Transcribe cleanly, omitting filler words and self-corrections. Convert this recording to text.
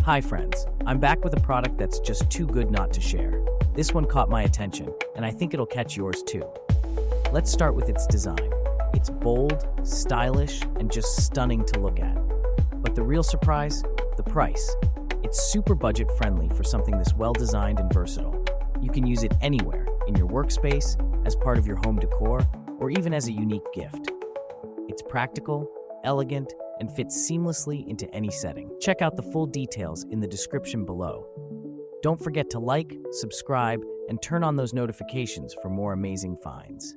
Hi friends, I'm back with a product that's just too good not to share. This one caught my attention, and I think it'll catch yours too. Let's start with its design. It's bold, stylish, and just stunning to look at. But the real surprise? The price. It's super budget friendly for something this well designed and versatile. You can use it anywhere, in your workspace, as part of your home decor, or even as a unique gift. It's practical, elegant, and fits seamlessly into any setting. Check out the full details in the description below. Don't forget to like, subscribe, and turn on those notifications for more amazing finds.